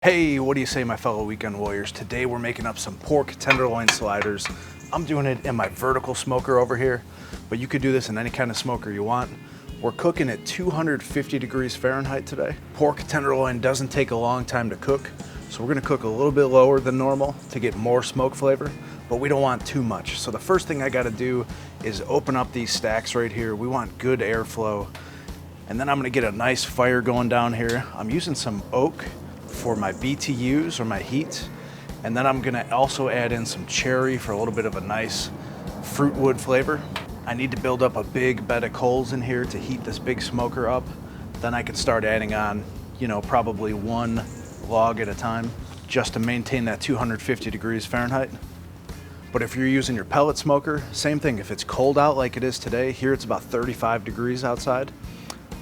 Hey, what do you say, my fellow weekend warriors? Today we're making up some pork tenderloin sliders. I'm doing it in my vertical smoker over here, but you could do this in any kind of smoker you want. We're cooking at 250 degrees Fahrenheit today. Pork tenderloin doesn't take a long time to cook, so we're gonna cook a little bit lower than normal to get more smoke flavor, but we don't want too much. So the first thing I gotta do is open up these stacks right here. We want good airflow. And then I'm gonna get a nice fire going down here. I'm using some oak for my BTUs or my heat. And then I'm gonna also add in some cherry for a little bit of a nice fruit wood flavor. I need to build up a big bed of coals in here to heat this big smoker up. Then I can start adding on, probably one log at a time just to maintain that 250 degrees Fahrenheit. But if you're using your pellet smoker, same thing. If it's cold out like it is today, here it's about 35 degrees outside.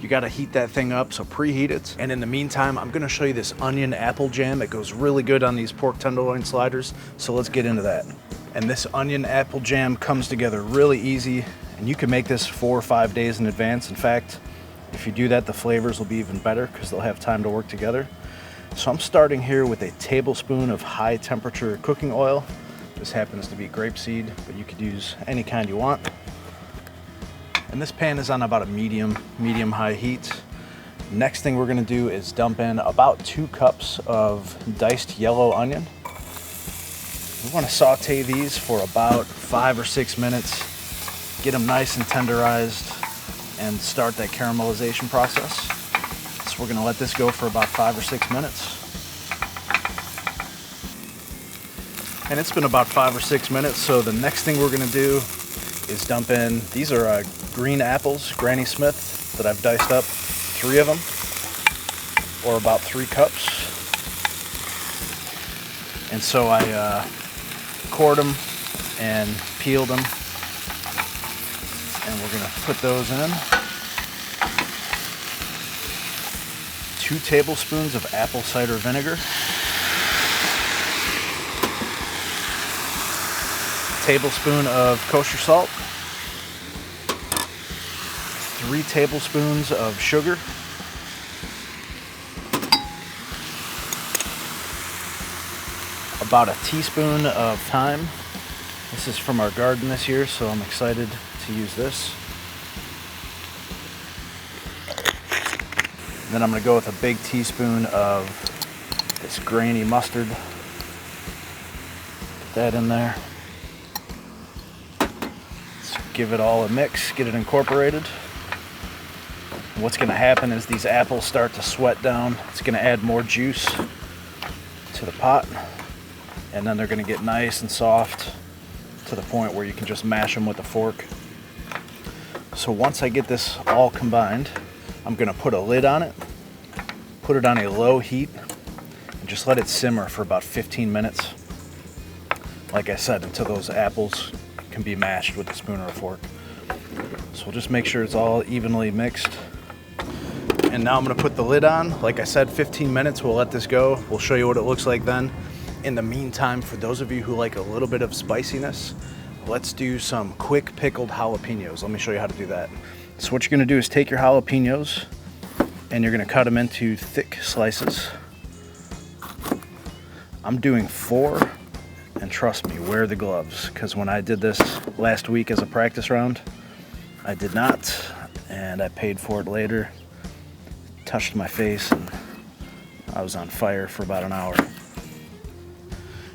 You gotta heat that thing up, so preheat it. And in the meantime, I'm gonna show you this onion apple jam. It goes really good on these pork tenderloin sliders, so let's get into that. And this onion apple jam comes together really easy, and you can make this 4 or 5 days in advance. In fact, if you do that, the flavors will be even better because they'll have time to work together. So I'm starting here with a tablespoon of high temperature cooking oil. This happens to be grapeseed, but you could use any kind you want. And this pan is on about a medium-high heat. Next thing we're gonna do is dump in about 2 cups of diced yellow onion. We wanna saute these for about 5 or 6 minutes, get them nice and tenderized, and start that caramelization process. So we're gonna let this go for about 5 or 6 minutes. And it's been about 5 or 6 minutes, so the next thing we're gonna do is dump in, these are green apples, Granny Smith, that I've diced up, 3 of them, or about 3 cups. And so I cored them and peeled them, and we're gonna put those in. 2 tablespoons of apple cider vinegar, tablespoon of kosher salt, 3 tablespoons of sugar, about a teaspoon of thyme. This is from our garden this year, so I'm excited to use this. And then I'm gonna go with a big teaspoon of this grainy mustard. Put that in there. Give it all a mix, get it incorporated. What's gonna happen is these apples start to sweat down. It's gonna add more juice to the pot, and then they're gonna get nice and soft to the point where you can just mash them with a fork. So once I get this all combined, I'm gonna put a lid on it, put it on a low heat, and just let it simmer for about 15 minutes. Like I said, until those apples can be mashed with a spoon or a fork. So we'll just make sure it's all evenly mixed. And now I'm gonna put the lid on. Like I said, 15 minutes, we'll let this go. We'll show you what it looks like then. In the meantime, for those of you who like a little bit of spiciness, let's do some quick pickled jalapenos. Let me show you how to do that. So what you're gonna do is take your jalapenos and you're gonna cut them into thick slices. I'm doing 4. And trust me, wear the gloves, because when I did this last week as a practice round, I did not, and I paid for it later. Touched my face, and I was on fire for about an hour.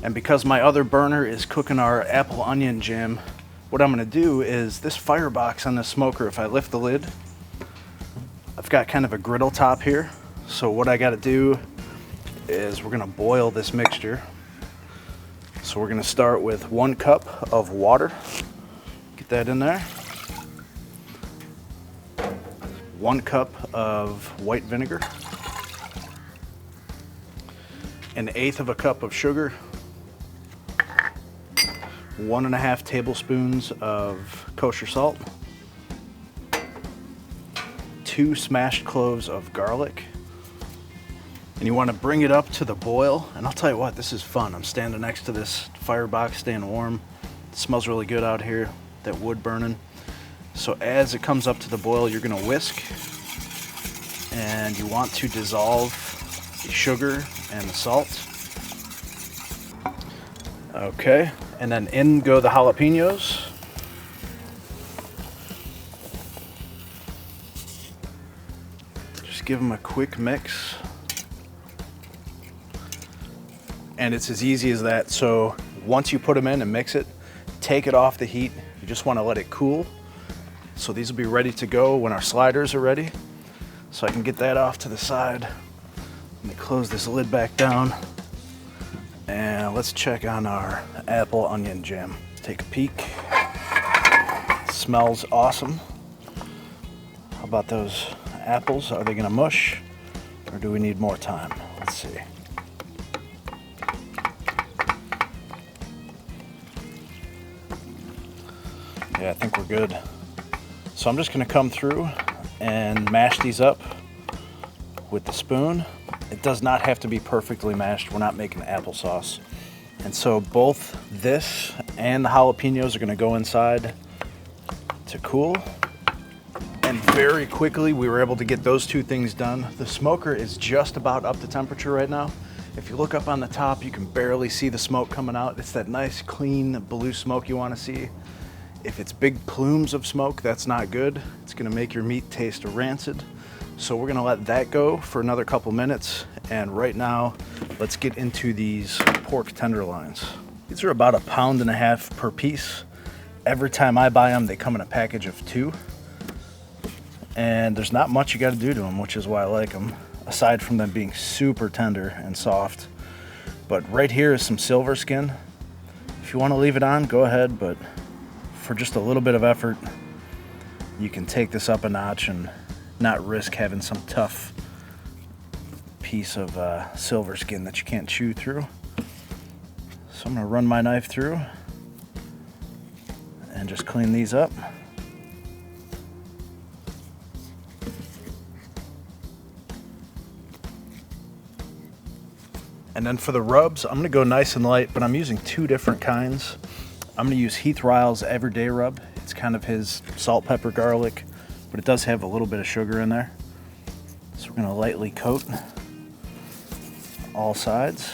And because my other burner is cooking our apple onion jam, what I'm gonna do is this firebox on the smoker, if I lift the lid, I've got kind of a griddle top here. So what I gotta do is we're gonna boil this mixture. So we're gonna start with 1 cup of water. Get that in there. 1 cup of white vinegar. 1/8 of a cup of sugar. 1.5 tablespoons of kosher salt. 2 smashed cloves of garlic. And you want to bring it up to the boil. And I'll tell you what, this is fun. I'm standing next to this firebox, staying warm. It smells really good out here, that wood burning. So as it comes up to the boil, you're gonna whisk, and you want to dissolve the sugar and the salt. Okay, and then in go the jalapenos. Just give them a quick mix. And it's as easy as that. So once you put them in and mix it, take it off the heat. You just want to let it cool. So these will be ready to go when our sliders are ready. So I can get that off to the side. Let me close this lid back down. And let's check on our apple onion jam. Take a peek. Smells awesome. How about those apples? Are they gonna mush or do we need more time? Let's see. Yeah, I think we're good. So I'm just gonna come through and mash these up with the spoon. It does not have to be perfectly mashed. We're not making applesauce. And so both this and the jalapenos are gonna go inside to cool. And very quickly, we were able to get those two things done. The smoker is just about up to temperature right now. If you look up on the top, you can barely see the smoke coming out. It's that nice, clean blue smoke you wanna see. If it's big plumes of smoke, that's not good. It's gonna make your meat taste rancid. So we're gonna let that go for another couple minutes. And right now, let's get into these pork tenderloins. These are about 1.5 pounds per piece. Every time I buy them, they come in a package of 2. And there's not much you gotta do to them, which is why I like them, aside from them being super tender and soft. But right here is some silver skin. If you wanna leave it on, go ahead, but for just a little bit of effort, you can take this up a notch and not risk having some tough piece of silver skin that you can't chew through. So I'm gonna run my knife through and just clean these up. And then for the rubs, I'm gonna go nice and light, but I'm using 2 different kinds. I'm gonna use Heath Ryle's Everyday Rub. It's kind of his salt, pepper, garlic, but it does have a little bit of sugar in there. So we're gonna lightly coat all sides.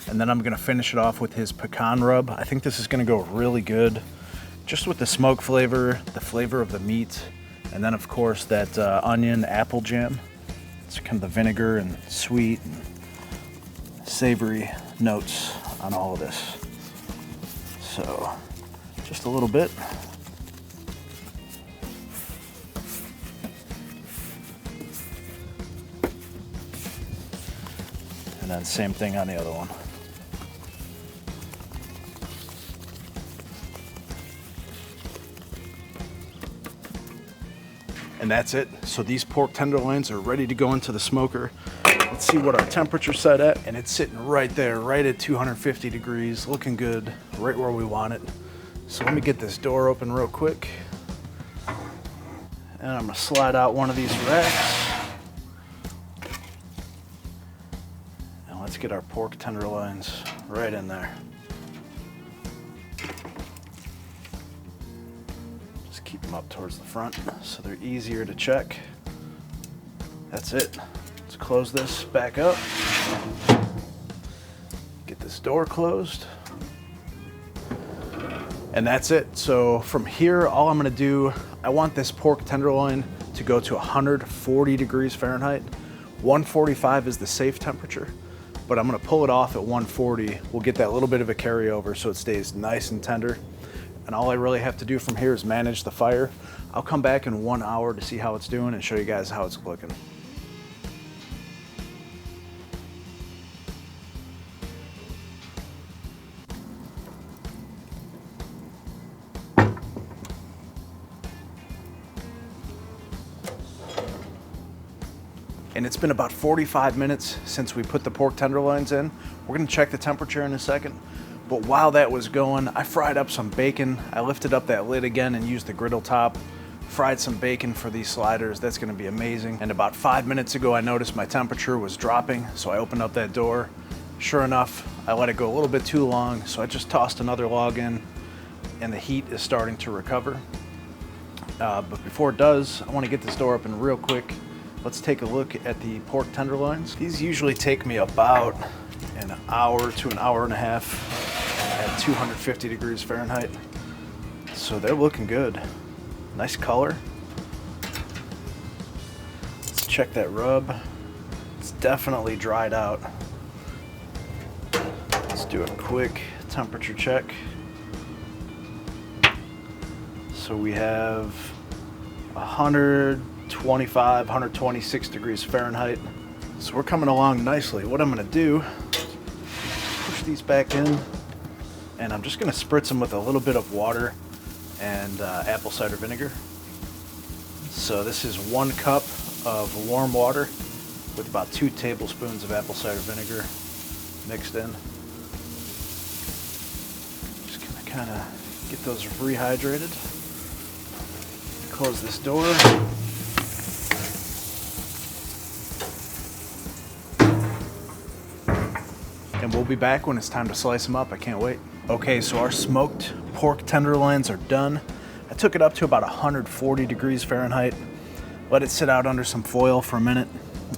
And then I'm gonna finish it off with his pecan rub. I think this is gonna go really good, just with the smoke flavor, the flavor of the meat, and then of course that onion apple jam. It's kind of the vinegar and sweet and savory notes on all of this. So just a little bit. And then same thing on the other one. And that's it. So these pork tenderloins are ready to go into the smoker. Let's see what our temperature's set at. And it's sitting right there, right at 250 degrees, looking good, right where we want it. So let me get this door open real quick. And I'm gonna slide out one of these racks. And let's get our pork tenderloins right in there. Just keep them up towards the front so they're easier to check. That's it. Let's close this back up. Get this door closed. And that's it. So from here, all I'm gonna do, I want this pork tenderloin to go to 140 degrees Fahrenheit. 145 is the safe temperature, but I'm gonna pull it off at 140. We'll get that little bit of a carryover so it stays nice and tender. And all I really have to do from here is manage the fire. I'll come back in 1 hour to see how it's doing and show you guys how it's looking. And it's been about 45 minutes since we put the pork tenderloins in. We're gonna check the temperature in a second. But while that was going, I fried up some bacon. I lifted up that lid again and used the griddle top. Fried some bacon for these sliders. That's gonna be amazing. And about 5 minutes ago, I noticed my temperature was dropping, so I opened up that door. Sure enough, I let it go a little bit too long, so I just tossed another log in, and the heat is starting to recover. But before it does, I want to get this door open real quick. Let's take a look at the pork tenderloins. These usually take me about an hour to an hour and a half at 250 degrees Fahrenheit. So they're looking good. Nice color. Let's check that rub. It's definitely dried out. Let's do a quick temperature check. So we have 125, 126 degrees Fahrenheit. So we're coming along nicely. What I'm gonna do, push these back in, and I'm just gonna spritz them with a little bit of water and apple cider vinegar. So this is 1 cup of warm water with about 2 tablespoons of apple cider vinegar mixed in. Just gonna kind of get those rehydrated. Close this door. And we'll be back when it's time to slice them up. I can't wait. Okay, so our smoked pork tenderloins are done. I took it up to about 140 degrees Fahrenheit. Let it sit out under some foil for a minute.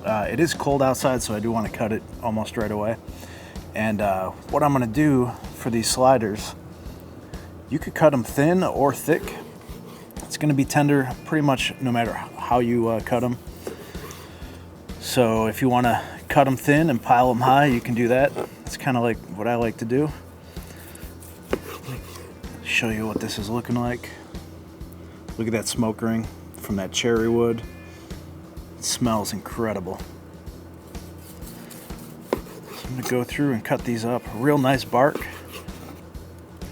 It is cold outside, so I do want to cut it almost right away. And what I'm gonna do for these sliders, you could cut them thin or thick. It's going to be tender pretty much no matter how you cut them. So if you want to cut them thin and pile them high, you can do that. It's kind of like what I like to do. Show you what this is looking like. Look at that smoke ring from that cherry wood. It smells incredible. So I'm going to go through and cut these up. Real nice bark.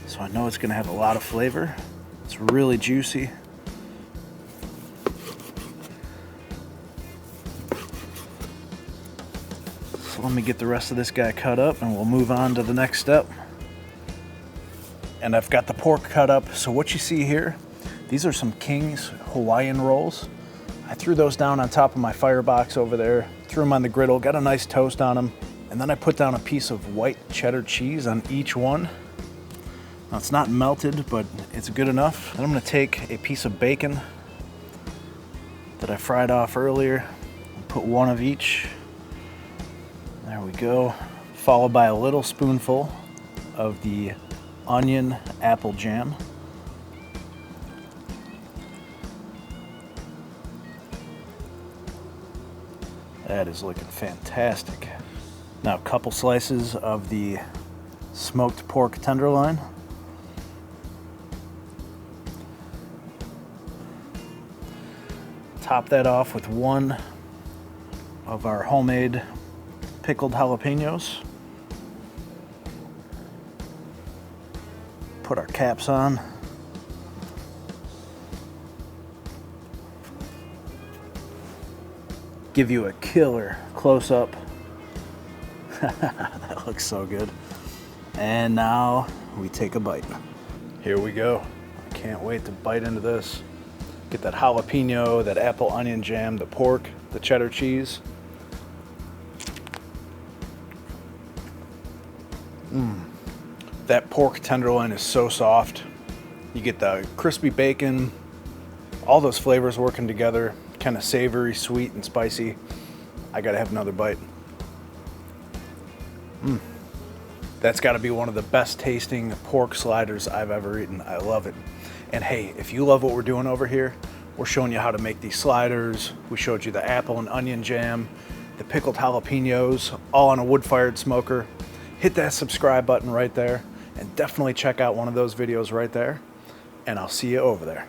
So I know it's going to have a lot of flavor. It's really juicy. So let me get the rest of this guy cut up and we'll move on to the next step. And I've got the pork cut up. So what you see here, these are some King's Hawaiian rolls. I threw those down on top of my firebox over there, threw them on the griddle, got a nice toast on them, and then I put down a piece of white cheddar cheese on each one. Now it's not melted, but it's good enough. Then I'm gonna take a piece of bacon that I fried off earlier and put one of each. There we go. Followed by a little spoonful of the onion apple jam. That is looking fantastic. Now a couple slices of the smoked pork tenderloin. Top that off with one of our homemade pickled jalapenos. Put our caps on. Give you a killer close-up. That looks so good. And now we take a bite. Here we go. I can't wait to bite into this. Get that jalapeno, that apple onion jam, the pork, the cheddar cheese. That pork tenderloin is so soft. You get the crispy bacon, all those flavors working together, kind of savory, sweet, and spicy. I gotta have another bite. That's gotta be one of the best tasting pork sliders I've ever eaten. I love it. And hey, if you love what we're doing over here, we're showing you how to make these sliders. We showed you the apple and onion jam, the pickled jalapenos, all on a wood-fired smoker. Hit that subscribe button right there, and definitely check out one of those videos right there, and I'll see you over there.